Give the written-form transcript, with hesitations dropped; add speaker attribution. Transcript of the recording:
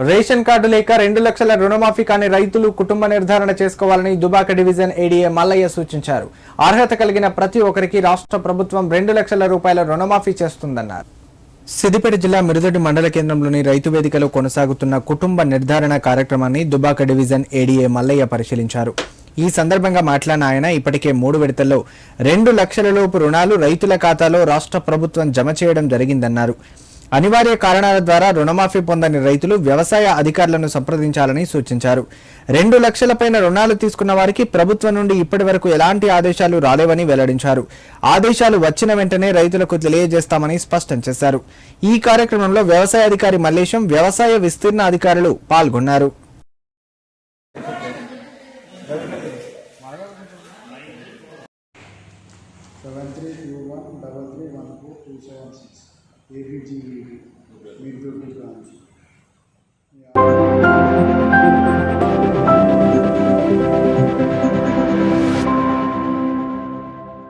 Speaker 1: Ration card లేక 2 లక్షల రుణమాఫీ కాని రైతులు కుటుంబ నిర్ధారణ చేసుకోవాలని దుబాక డివిజన్ ఏడీఏ మల్లయ్య సూచించారు. అర్హత కలిగిన ప్రతి ఒక్కరికి రాష్ట్ర ప్రభుత్వం 2 లక్షల రూపాయల రుణమాఫీ చేస్తుందన్నారు. సిద్దిపేట జిల్లా మిరుదొడ్డి మండల కేంద్రంలోని రైతు వేదికలో కొనసాగుతున్న కుటుంబ నిర్ధారణ కార్యక్రమాన్ని దుబాక డివిజన్ ఏడీఏ మల్లయ్య పరిశీలించారు. ఈ సందర్భంగా మాట్లాడిన ఆయన ఇప్పటికే 3 విడతల్లో 2 లక్షల లోపు రుణాలు రైతుల ఖాతాలో రాష్ట్ర ప్రభుత్వం జమ చేయడం జరిగిందన్నారు. అనివార్య కారణాల ద్వారా రుణమాఫీ పొందని రైతులు వ్యవసాయ అధికారులను సంప్రదించాలని సూచించారు. 2 లక్షల పైన రుణాలు తీసుకున్న వారికి ప్రభుత్వం నుండి ఇప్పటి వరకు ఎలాంటి ఆదేశాలు రాలేవని వెల్లడించారు. ఆదేశాలు వచ్చిన వెంటనే రైతులకు తెలియజేస్తామని స్పష్టం చేశారు. ఈ కార్యక్రమంలో వ్యవసాయ అధికారి మల్లేశం, వ్యవసాయ విస్తీర్ణ అధికారులు పాల్గొన్నారు.
Speaker 2: ABG Mirudotti branch.